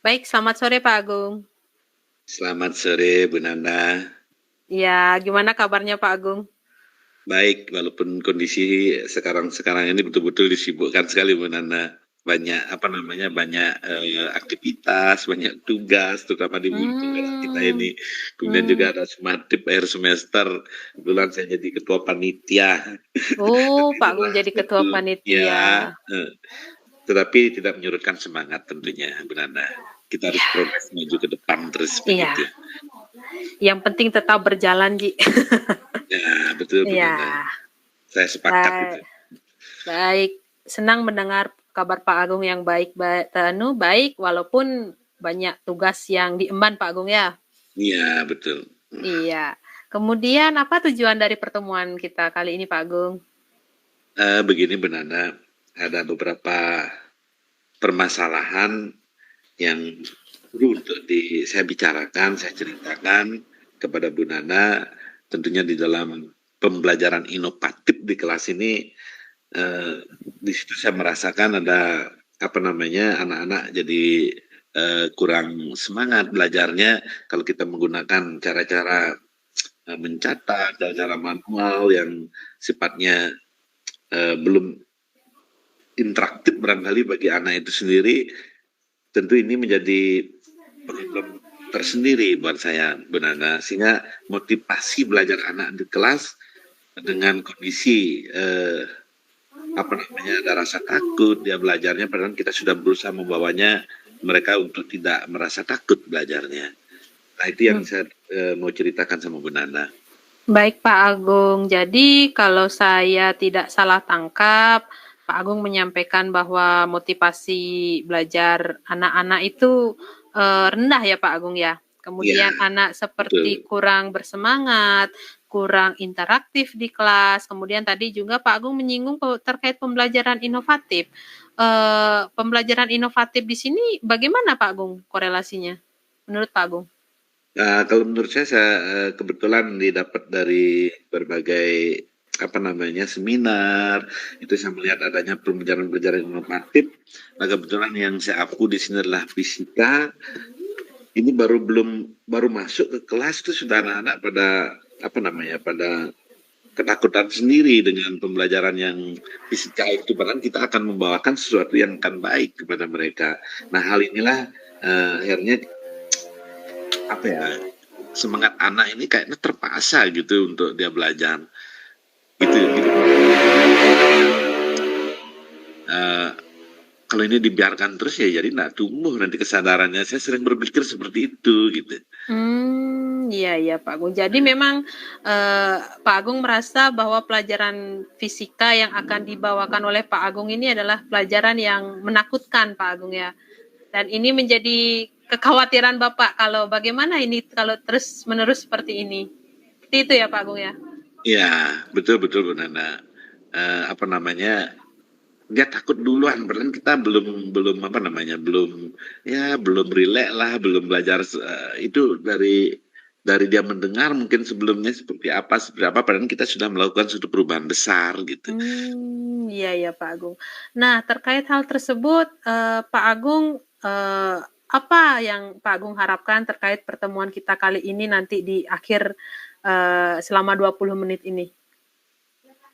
Baik, selamat sore Pak Agung. Selamat sore Bu Nana. Ya, gimana kabarnya Pak Agung? Baik, walaupun kondisi sekarang ini betul-betul disibukkan sekali Bu Nana. Banyak aktivitas, banyak tugas, terutama di negara kita Hmm, ini. Kemudian hmm. juga ada sumatip akhir semester. Kebetulan saya jadi ketua panitia. Oh, Pak Agung Itulah jadi ketua betul. panitia. Ya, tetapi tidak menyurutkan semangat tentunya Bu Nana. Kita harus progres maju ke depan terus Iya, begitu. yang penting tetap berjalan, Ji. Ya, betul Bu Nana. Iya, Saya sepakat itu. baik. Baik. Senang mendengar kabar Pak Agung yang baik walaupun banyak tugas yang diemban Pak Agung ya. Iya, betul. Iya. Kemudian apa tujuan dari pertemuan kita kali ini Pak Agung? Begini Bu Nana, ada beberapa permasalahan yang perlu untuk saya bicarakan, saya ceritakan kepada Bu Nana. Tentunya di dalam pembelajaran inovatif di kelas ini, di situ saya merasakan ada anak-anak jadi kurang semangat belajarnya kalau kita menggunakan cara-cara mencatat, cara-cara manual yang sifatnya belum interaktif barangkali bagi anak itu sendiri, tentu ini menjadi problem tersendiri buat saya Bu Nana, sehingga motivasi belajar anak di kelas dengan kondisi ada rasa takut dia belajarnya, padahal kita sudah berusaha membawanya mereka untuk tidak merasa takut belajarnya. Nah itu yang Hmm. saya mau ceritakan sama Bu Nana. Baik Pak Agung, jadi kalau saya tidak salah tangkap, Pak Agung menyampaikan bahwa motivasi belajar anak-anak itu rendah ya Pak Agung ya. Iya, Kemudian anak seperti betul. kurang bersemangat, kurang interaktif di kelas. Kemudian tadi juga Pak Agung menyinggung terkait pembelajaran inovatif. Pembelajaran inovatif di sini bagaimana Pak Agung korelasinya? Menurut Pak Agung? Kalau menurut saya kebetulan didapat dari berbagai seminar, itu saya melihat adanya pembelajaran-pembelajaran inovatif. Nah kebetulan yang saya aku di sini adalah fisika. Ini baru masuk ke kelas itu sudah anak-anak pada ketakutan sendiri dengan pembelajaran yang fisika itu. Padahal kita akan membawakan sesuatu yang akan baik kepada mereka. Nah hal inilah akhirnya semangat anak ini kayaknya terpaksa gitu untuk dia belajar gitu. Uh, Kalau ini dibiarkan terus ya jadi nggak tumbuh nanti kesadarannya. Saya sering berpikir seperti itu gitu. Iya iya Pak Agung. Jadi memang Pak Agung merasa bahwa pelajaran fisika yang akan dibawakan oleh Pak Agung ini adalah pelajaran yang menakutkan Pak Agung ya. Dan ini menjadi kekhawatiran Bapak kalau bagaimana ini kalau terus-menerus seperti ini. Seperti itu ya Pak Agung ya. Iya betul Bu Nana. Dia takut duluan, padahal kita belum belum belum rileks lah, belum belajar itu dari dia mendengar mungkin sebelumnya seperti apa, padahal kita sudah melakukan suatu perubahan besar gitu. Iya ya Pak Agung. Nah, terkait hal tersebut, Pak Agung, apa yang Pak Agung harapkan terkait pertemuan kita kali ini nanti di akhir selama 20 menit ini?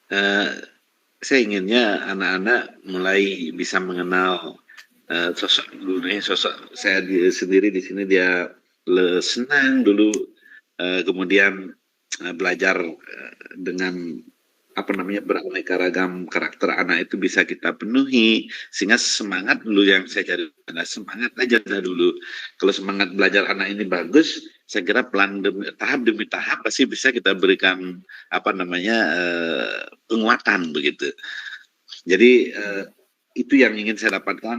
Uh, saya inginnya anak-anak mulai bisa mengenal sosok gurunya, sosok saya sendiri di sini dia senang dulu, kemudian belajar dengan beraneka ragam karakter anak itu bisa kita penuhi, sehingga semangat dulu yang saya cari, semangat aja dulu. Kalau semangat belajar anak ini bagus, saya kira tahap demi tahap pasti bisa kita berikan penguatan begitu. Jadi itu yang ingin saya dapatkan.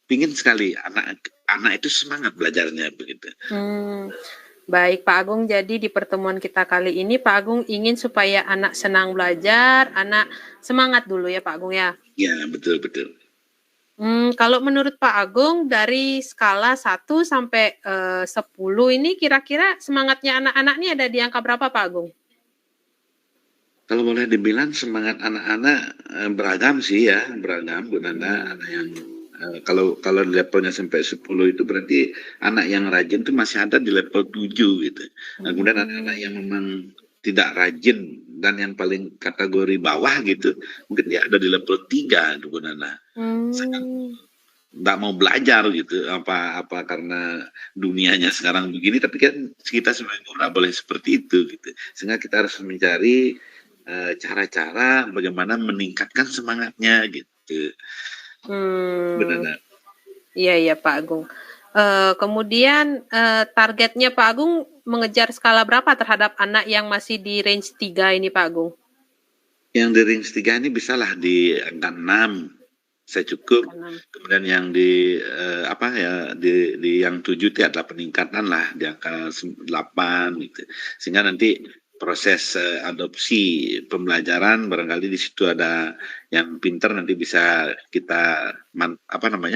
Pingin sekali anak itu semangat belajarnya begitu. Baik Pak Agung, jadi di pertemuan kita kali ini Pak Agung ingin supaya anak senang belajar, anak semangat dulu ya Pak Agung ya. Ya betul betul. Kalau menurut Pak Agung dari skala 1 sampai 10 ini kira-kira semangatnya anak-anak ini ada di angka berapa Pak Agung? Kalau boleh dibilang semangat anak-anak beragam sih ya, beragam Bu Nana. Ada yang Kalau kalau levelnya sampai 10 itu berarti anak yang rajin itu masih ada di level 7 gitu. Nah, kemudian anak-anak yang memang tidak rajin dan yang paling kategori bawah gitu, mungkin dia ada di level 3 gitu Bu Nana. Hmm. Nggak mau belajar gitu, apa karena dunianya sekarang begini, tapi kan kita sebenarnya nggak boleh seperti itu gitu. Sehingga kita harus mencari cara-cara bagaimana meningkatkan semangatnya gitu. Hmm. Benar. Iya, iya Pak Agung. Kemudian targetnya Pak Agung mengejar skala berapa terhadap anak yang masih di range 3 ini Pak Agung? Yang di range 3 ini bisalah di angka 6 saya cukup. Karena Kemudian yang di apa ya di yang 7 itu ada peningkatan lah di angka 8 gitu. Sehingga nanti proses adopsi pembelajaran barangkali di situ ada yang pinter nanti bisa kita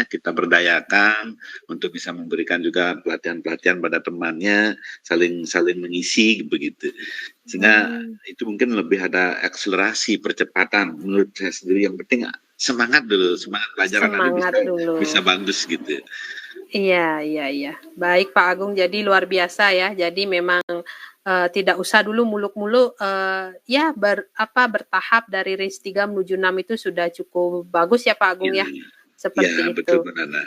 kita berdayakan untuk bisa memberikan juga pelatihan-pelatihan pada temannya, saling saling mengisi begitu. Sehingga itu mungkin lebih ada akselerasi percepatan menurut saya sendiri. Yang penting semangat dulu, semangat pelajaran nanti semangat dulu. bisa bagus gitu. Iya, iya, iya. Baik Pak Agung, jadi luar biasa ya. Jadi memang tidak usah dulu muluk-muluk ya bertahap dari range 3 menuju 6 itu sudah cukup bagus ya Pak Agung ya. Seperti Ya, itu. betul Bu Nana.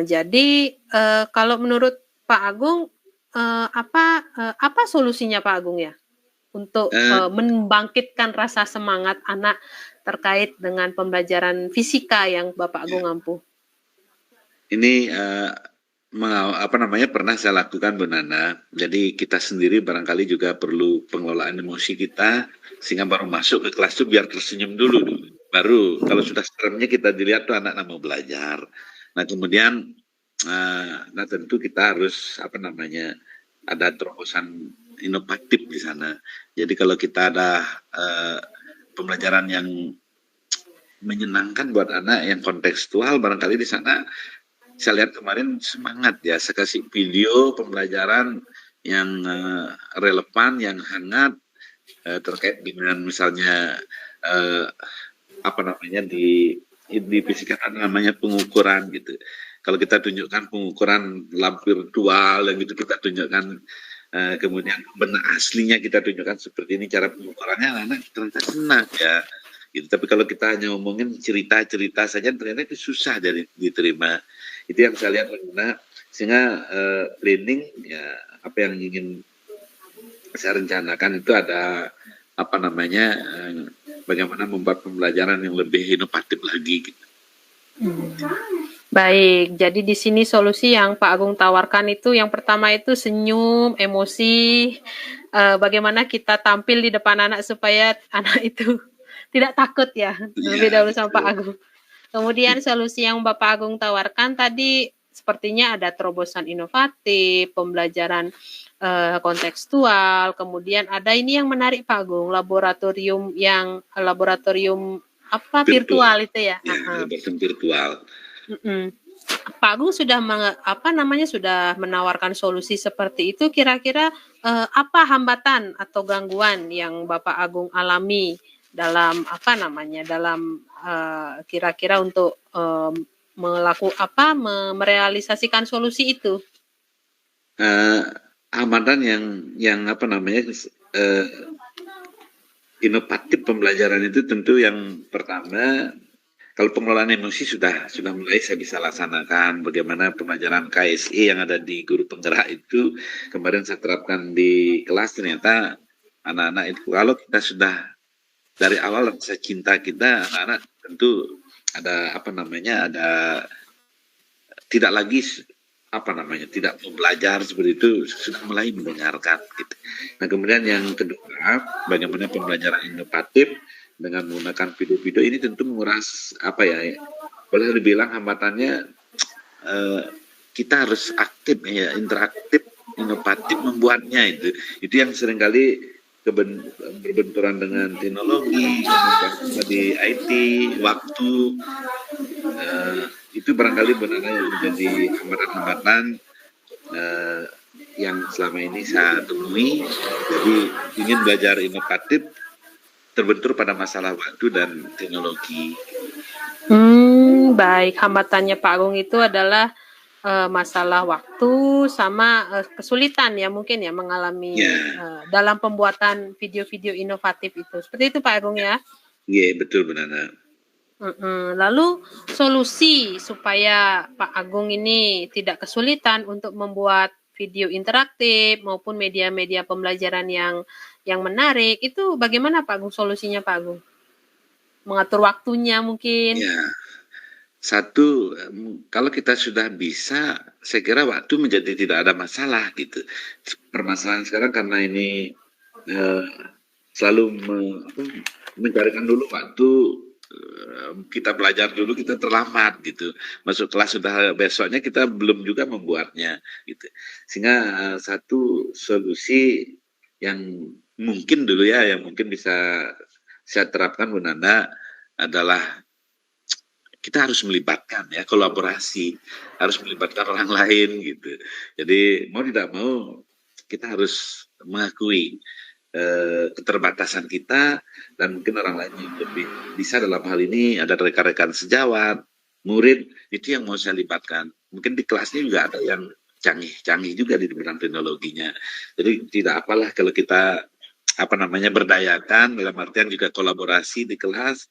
Jadi kalau menurut Pak Agung apa solusinya Pak Agung ya untuk membangkitkan rasa semangat anak terkait dengan pembelajaran fisika yang Bapak Agung ampuh? Ini pernah saya lakukan Bu Nana. Jadi kita sendiri barangkali juga perlu pengelolaan emosi kita sehingga baru masuk ke kelas itu biar tersenyum dulu. Baru kalau sudah seremnya kita dilihat tuh anak mau belajar. Nah kemudian nah tentu kita harus ada terobosan inovatif di sana. Jadi kalau kita ada pembelajaran yang menyenangkan buat anak yang kontekstual, barangkali di sana saya lihat kemarin semangat ya, saya kasih video pembelajaran yang relevan, yang hangat terkait dengan misalnya di fisika namanya pengukuran gitu. Kalau kita tunjukkan pengukuran lab virtual yang gitu kita tunjukkan, kemudian benda aslinya kita tunjukkan seperti ini cara pengukurannya, anak ternyata senang ya. Gitu. Tapi kalau kita hanya ngomongin cerita-cerita saja ternyata itu susah dari diterima. Itu yang saya lihat karena sehingga planning ya apa yang ingin saya rencanakan itu ada bagaimana membuat pembelajaran yang lebih inovatif lagi gitu. Baik, jadi di sini solusi yang Pak Agung tawarkan itu yang pertama itu senyum, emosi, bagaimana kita tampil di depan anak supaya anak itu tidak takut ya, lebih dahulu sama Pak Agung. Kemudian solusi yang Bapak Agung tawarkan tadi sepertinya ada terobosan inovatif, pembelajaran kontekstual, kemudian ada ini yang menarik Pak Agung, laboratorium virtual itu ya. Laboratorium virtual. Pak Agung sudah sudah menawarkan solusi seperti itu. Kira-kira apa hambatan atau gangguan yang Bapak Agung alami dalam kira-kira untuk merealisasikan solusi itu? Hambatan yang inovatif pembelajaran itu tentu yang pertama, kalau pengelolaan emosi sudah mulai saya bisa laksanakan. Bagaimana pembelajaran KSE yang ada di guru penggerak itu kemarin saya terapkan di kelas. Ternyata anak-anak itu kalau kita sudah dari awal rasa cinta kita, anak-anak tentu ada tidak lagi tidak mau belajar seperti itu, sudah mulai mendengarkan gitu. Nah kemudian yang kedua, bagaimana pembelajaran inovatif dengan menggunakan video-video ini tentu menguras boleh dibilang hambatannya kita harus aktif ya, interaktif, inovatif membuatnya itu yang seringkali berbenturan dengan teknologi, di IT, waktu, itu barangkali benar-benar yang menjadi hambatan-hambatan yang selama ini saya temui. Jadi ingin belajar inovatif terbentur pada masalah waktu dan teknologi. Baik. Hambatannya Pak Agung itu adalah masalah waktu sama kesulitan ya mungkin ya mengalami Ya, dalam pembuatan video-video inovatif itu. Seperti itu Pak Agung ya. iya betul Bu Nana. Lalu solusi supaya Pak Agung ini tidak kesulitan untuk membuat video interaktif maupun media-media pembelajaran yang menarik itu bagaimana Pak Agung solusinya Pak Agung? Mengatur waktunya mungkin. Ya, satu, kalau kita sudah bisa, saya kira waktu menjadi tidak ada masalah gitu. Permasalahan sekarang karena ini eh, selalu mencarikan dulu waktu, kita belajar dulu kita terlambat gitu. Masuk kelas sudah besoknya kita belum juga membuatnya gitu. Sehingga satu solusi yang mungkin dulu ya, yang mungkin bisa saya terapkan Bu Nanda adalah kita harus melibatkan ya kolaborasi, harus melibatkan orang lain gitu. Jadi mau tidak mau kita harus mengakui keterbatasan kita dan mungkin orang lain yang lebih bisa dalam hal ini ada rekan-rekan sejawat, murid itu yang mau saya libatkan. Mungkin di kelasnya juga ada yang canggih-canggih juga di bidang teknologinya. Jadi tidak apalah kalau kita berdayakan dalam artian juga kolaborasi di kelas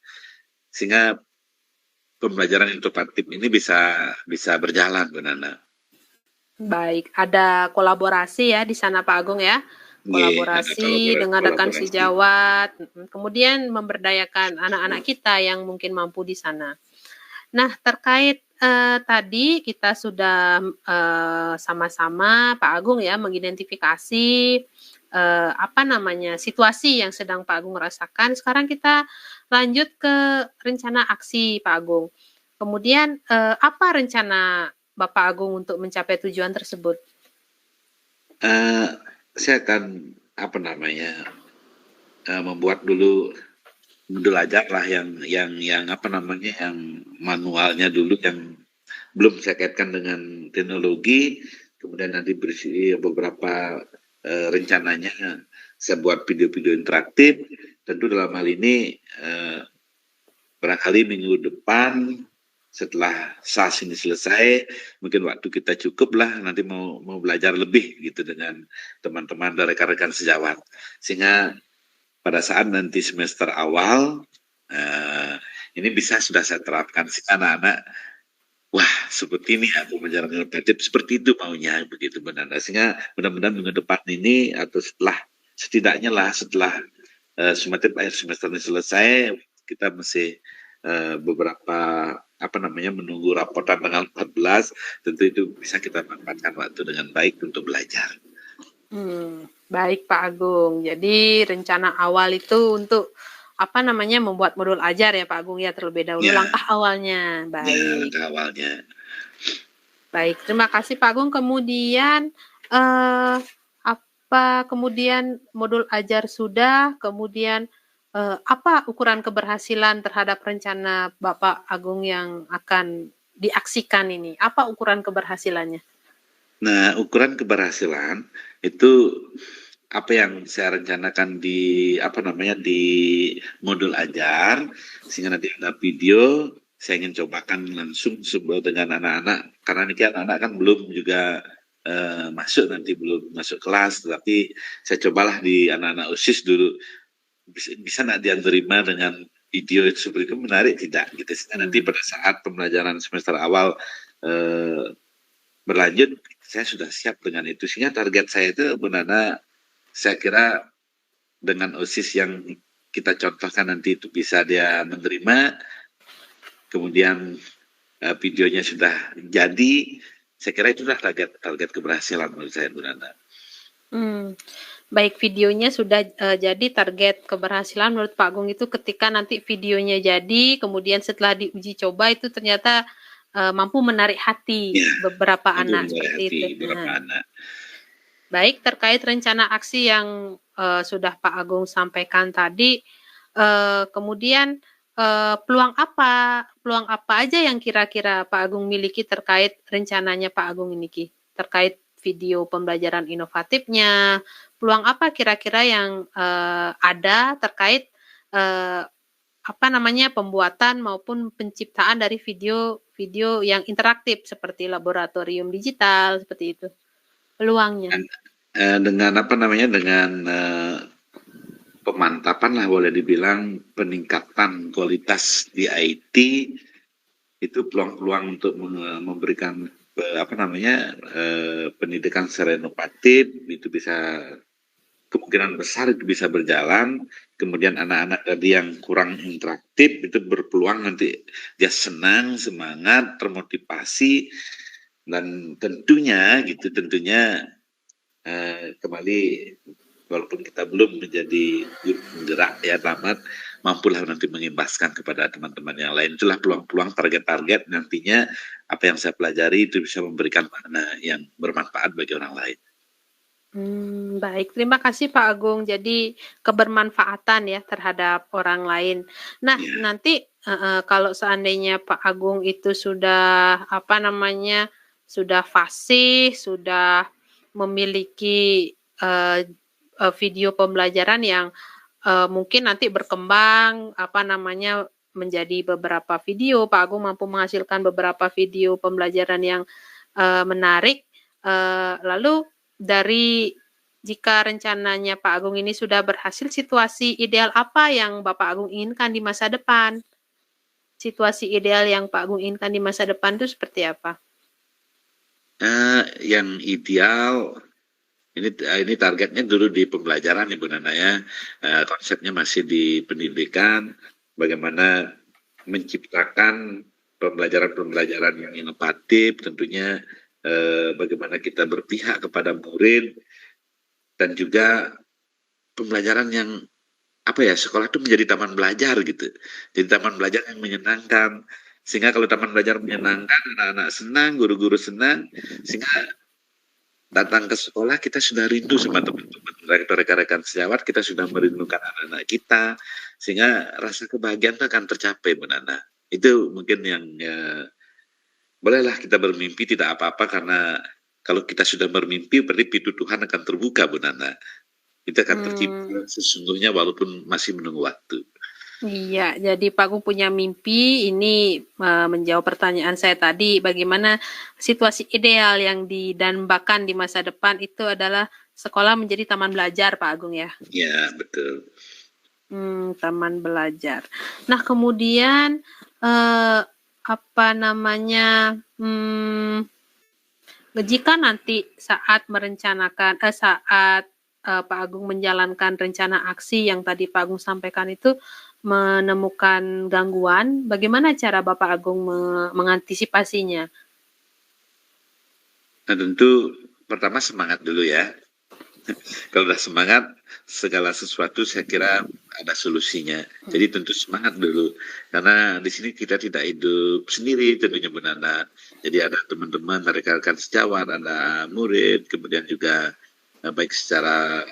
sehingga pembelajaran inovatif ini bisa berjalan, Bu Nana. Baik, ada kolaborasi ya di sana Pak Agung ya. Iya, ada Kolaborasi dengan rekan kolaborasi. sejawat, kemudian memberdayakan anak-anak kita yang mungkin mampu di sana. Nah, terkait tadi kita sudah sama-sama Pak Agung ya mengidentifikasi situasi yang sedang Pak Agung rasakan. Sekarang kita lanjut ke rencana aksi Pak Agung. Kemudian apa rencana Bapak Agung untuk mencapai tujuan tersebut? Saya akan membuat dulu belajar lah yang manualnya dulu yang belum saya kaitkan dengan teknologi, kemudian nanti berisi beberapa rencananya saya buat video-video interaktif. Tentu dalam hal ini barangkali minggu depan setelah SAS ini selesai, mungkin waktu kita cukup lah nanti mau belajar lebih gitu dengan teman-teman dan rekan-rekan sejawat. Sehingga pada saat nanti semester awal, ini bisa sudah saya terapkan si anak-anak, wah seperti ini aku pembelajaran inovatif, seperti itu maunya begitu benar. Sehingga mudah-mudahan minggu depan ini atau setidaknya lah setelah akhir semester ini selesai, kita masih beberapa menunggu raporan tanggal 14, tentu itu bisa kita manfaatkan waktu dengan baik untuk belajar. Baik Pak Agung. Jadi rencana awal itu untuk membuat modul ajar ya Pak Agung ya terlebih dahulu Ya, langkah awalnya. Baik. ya, langkah awalnya. Baik, terima kasih Pak Agung. Kemudian kemudian modul ajar sudah, kemudian apa ukuran keberhasilan terhadap rencana Bapak Agung yang akan diaksikan ini? Apa ukuran keberhasilannya? Nah, ukuran keberhasilan itu apa yang saya rencanakan di di modul ajar, sehingga nanti ada video saya ingin cobakan langsung dengan anak-anak, karena ini anak-anak kan belum juga belum masuk kelas, tetapi saya cobalah di anak-anak OSIS dulu, bisa nggak dia terima dengan video seperti itu, menarik tidak gitu, sehingga nanti pada saat pembelajaran semester awal berlanjut saya sudah siap dengan itu. Sehingga target saya itu Bu Nana, saya kira dengan OSIS yang kita contohkan nanti itu bisa dia menerima, kemudian videonya sudah jadi, saya kira itu sudah target keberhasilan menurut saya Bu Nana. Baik, videonya sudah jadi, target keberhasilan menurut Pak Agung itu ketika nanti videonya jadi, kemudian setelah diuji coba itu ternyata mampu menarik hati ya, beberapa anak seperti itu. Baik, terkait rencana aksi yang sudah Pak Agung sampaikan tadi, kemudian peluang apa aja yang kira-kira Pak Agung miliki terkait rencananya Pak Agung ini Ki? Terkait video pembelajaran inovatifnya, peluang apa kira-kira yang ada terkait pembuatan maupun penciptaan dari video-video yang interaktif seperti laboratorium digital, seperti itu, peluangnya. Dengan dengan pemantapan lah boleh dibilang, peningkatan kualitas di IT, itu peluang-peluang untuk memberikan pendidikan secara inovatif itu bisa, kemungkinan besar itu bisa berjalan. Kemudian anak-anak tadi yang kurang interaktif itu berpeluang nanti dia senang, semangat, termotivasi, dan tentunya kembali, walaupun kita belum menjadi guru penggerak ya tamat, mampulah nanti mengimbaskan kepada teman-teman yang lain. Itulah peluang-peluang, target-target nantinya apa yang saya pelajari itu bisa memberikan makna yang bermanfaat bagi orang lain. Baik, terima kasih Pak Agung. Jadi kebermanfaatan ya terhadap orang lain. Nah, nanti kalau seandainya Pak Agung itu sudah sudah fasih, sudah memiliki video pembelajaran yang mungkin nanti berkembang menjadi beberapa video, Pak Agung mampu menghasilkan beberapa video pembelajaran yang menarik. Lalu jika rencananya Pak Agung ini sudah berhasil, situasi ideal apa yang Bapak Agung inginkan di masa depan? Situasi ideal yang Pak Agung inginkan di masa depan itu seperti apa? Yang ideal, ini targetnya dulu di pembelajaran Ibu Nana ya. Konsepnya masih di pendidikan, bagaimana menciptakan pembelajaran-pembelajaran yang inovatif, tentunya bagaimana kita berpihak kepada murid, dan juga pembelajaran yang sekolah itu menjadi taman belajar gitu. Jadi taman belajar yang menyenangkan. Sehingga kalau taman belajar menyenangkan, anak-anak senang, guru-guru senang, sehingga datang ke sekolah kita sudah rindu sama teman-teman, rekan-rekan sejawat, kita sudah merindukan anak-anak kita, sehingga rasa kebahagiaan itu akan tercapai, Bu Nana. Itu mungkin yang bolehlah kita bermimpi, tidak apa-apa, karena kalau kita sudah bermimpi berarti pintu Tuhan akan terbuka, Bu Nana. Itu akan tercipta sesungguhnya walaupun masih menunggu waktu. Iya, jadi Pak Agung punya mimpi. Ini menjawab pertanyaan saya tadi, bagaimana situasi ideal yang didambakan di masa depan itu adalah sekolah menjadi taman belajar, Pak Agung ya? Iya, betul. Taman belajar. Nah, kemudian jika nanti saat merencanakan saat Pak Agung menjalankan rencana aksi yang tadi Pak Agung sampaikan itu menemukan gangguan, bagaimana cara Bapak Agung mengantisipasinya? Nah, tentu pertama semangat dulu ya. Kalau udah semangat, segala sesuatu saya kira ada solusinya. Jadi tentu semangat dulu, karena di sini kita tidak hidup sendiri tentunya Bu Nana. Jadi ada teman-teman, rekan-rekan sejawat, ada murid, kemudian juga baik secara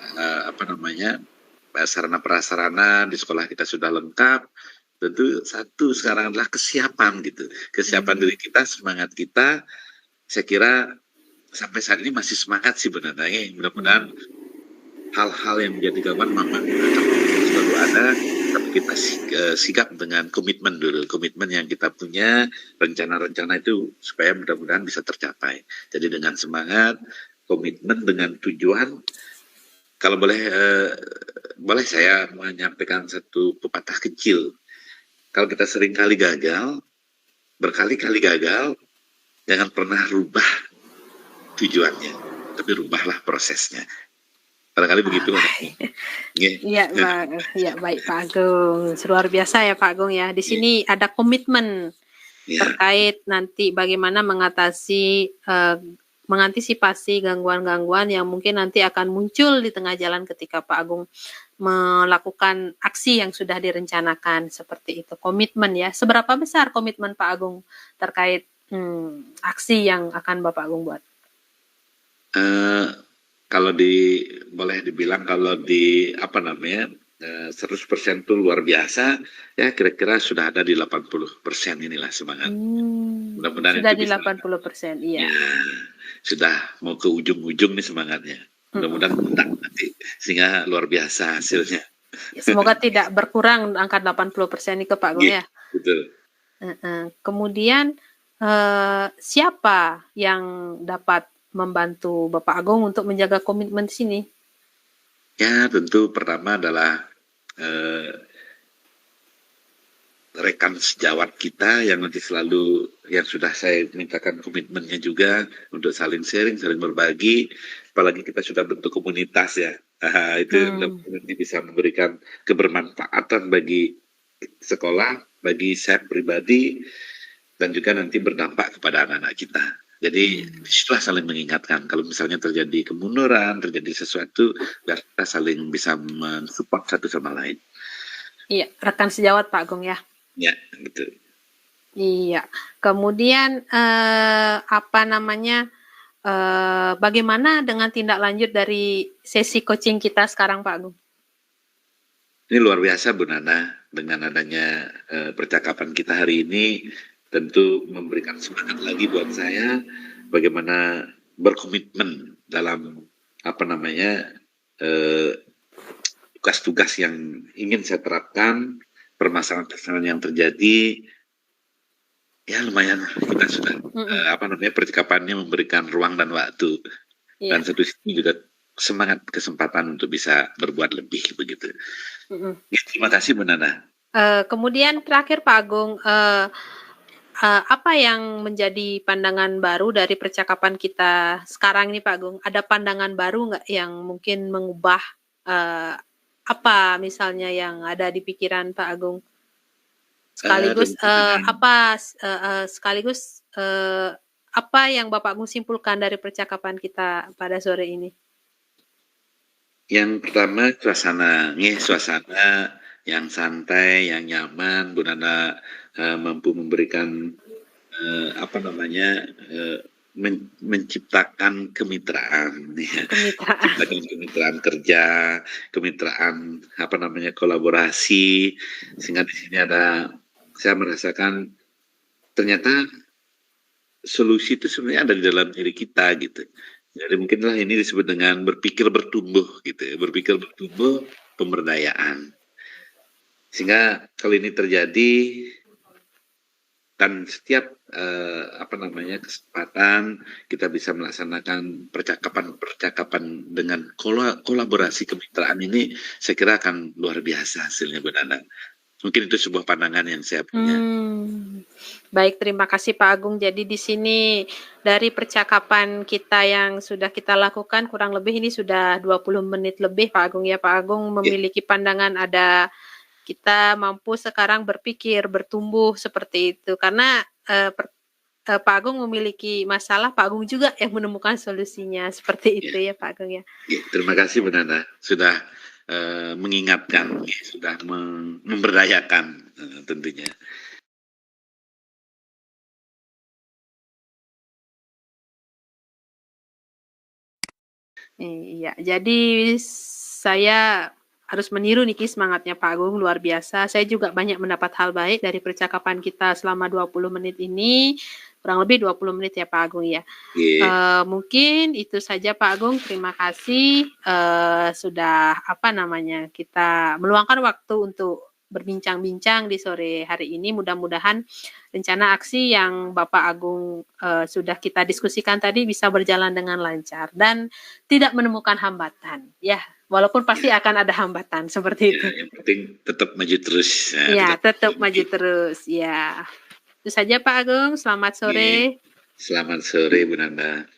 sarana prasarana di sekolah kita sudah lengkap. Tentu satu sekarang adalah kesiapan gitu, kesiapan diri kita, semangat kita. Saya kira sampai saat ini masih semangat sih sebenarnya. Mudah-mudahan hal-hal yang menjadi gangguan memang selalu ada, tapi kita sigap dengan komitmen dulu, komitmen yang kita punya, rencana-rencana itu supaya mudah-mudahan bisa tercapai. Jadi dengan semangat, komitmen, dengan tujuan. Kalau boleh saya menyampaikan satu pepatah kecil. Kalau kita sering kali gagal, berkali-kali gagal, jangan pernah rubah tujuannya, tapi rubahlah prosesnya. Barangkali begitu. Iya, baik Pak Agung. Luar biasa ya Pak Agung ya. Di sini ada komitmen terkait nanti bagaimana mengantisipasi gangguan-gangguan yang mungkin nanti akan muncul di tengah jalan ketika Pak Agung melakukan aksi yang sudah direncanakan, seperti itu. Komitmen ya. Seberapa besar komitmen Pak Agung terkait aksi yang akan Bapak Agung buat? Kalau boleh dibilang kalau 100% itu luar biasa, ya kira-kira sudah ada di 80% inilah semangat. Mudah-mudahan sudah di 80%, iya. Ya, sudah mau ke ujung-ujung nih semangatnya. Mudah-mudahan nanti sehingga luar biasa hasilnya. Semoga tidak berkurang angka 80% itu Pak Agung Iya, ya. betul. Kemudian siapa yang dapat membantu Bapak Agung untuk menjaga komitmen di sini? Ya, tentu pertama adalah eh, rekan sejawat kita yang nanti selalu yang sudah saya mintakan komitmennya juga untuk saling sharing, saling berbagi. Apalagi kita sudah bentuk komunitas ya. Itu nanti bisa memberikan kebermanfaatan bagi sekolah, bagi saya pribadi, dan juga nanti berdampak kepada anak-anak kita. Jadi disitulah saling mengingatkan. Kalau misalnya terjadi kemunduran, terjadi sesuatu, biar kita saling bisa mensupport satu sama lain. Iya, rekan sejawat Pak Agung ya. Ya, betul. Iya. Kemudian apa namanya? Bagaimana dengan tindak lanjut dari sesi coaching kita sekarang Pak Agung? Ini luar biasa Bu Nana, dengan adanya percakapan kita hari ini tentu memberikan semangat lagi buat saya bagaimana berkomitmen dalam apa namanya tugas-tugas yang ingin saya terapkan, permasalahan-permasalahan yang terjadi. Ya lumayan kita sudah apa namanya percakapannya memberikan ruang dan waktu, dan satu sisi juga semangat kesempatan untuk bisa berbuat lebih begitu. Ya, terima kasih Bu Nana. Kemudian terakhir Pak Agung, apa yang menjadi pandangan baru dari percakapan kita sekarang ini Pak Agung? Ada pandangan baru nggak yang mungkin mengubah apa misalnya yang ada di pikiran Pak Agung? Sekaligus apa yang Bapak Agung simpulkan dari percakapan kita pada sore ini? Yang pertama suasana yang santai, yang nyaman, Bu Nana mampu memberikan apa namanya menciptakan kemitraan, menciptakan kemitraan kerja, kemitraan apa namanya kolaborasi, sehingga di sini saya merasakan ternyata solusi itu sebenarnya ada di dalam diri kita gitu. Jadi mungkinlah ini disebut dengan berpikir bertumbuh gitu ya, berpikir bertumbuh pemberdayaan. Sehingga kalau ini terjadi dan setiap apa namanya kesempatan kita bisa melaksanakan percakapan dengan kolaborasi kemitraan ini, saya kira akan luar biasa hasilnya Bu Nana. Mungkin itu sebuah pandangan yang saya punya. Baik, terima kasih Pak Agung. Jadi di sini dari percakapan kita yang sudah kita lakukan kurang lebih ini sudah 20 menit lebih Pak Agung ya. Pak Agung memiliki pandangan ada kita mampu sekarang berpikir, bertumbuh seperti itu. Karena Pak Agung memiliki masalah, Pak Agung juga yang menemukan solusinya. Seperti itu ya Pak Agung ya. Terima kasih Bu Nana sudah mengingatkan, sudah memberdayakan tentunya. Iya, jadi saya harus meniru niki semangatnya Pak Agung, luar biasa. Saya juga banyak mendapat hal baik dari percakapan kita selama 20 menit ini. Kurang lebih 20 menit ya Pak Agung ya. Mungkin itu saja Pak Agung, terima kasih sudah apa namanya kita meluangkan waktu untuk berbincang-bincang di sore hari ini. Mudah-mudahan rencana aksi yang Bapak Agung sudah kita diskusikan tadi bisa berjalan dengan lancar dan tidak menemukan hambatan. Ya, walaupun pasti akan ada hambatan seperti itu. Yang penting tetap maju terus. Ya, tetap maju terus. Ya. Itu saja Pak Agung, selamat sore. Selamat sore Bu Nana.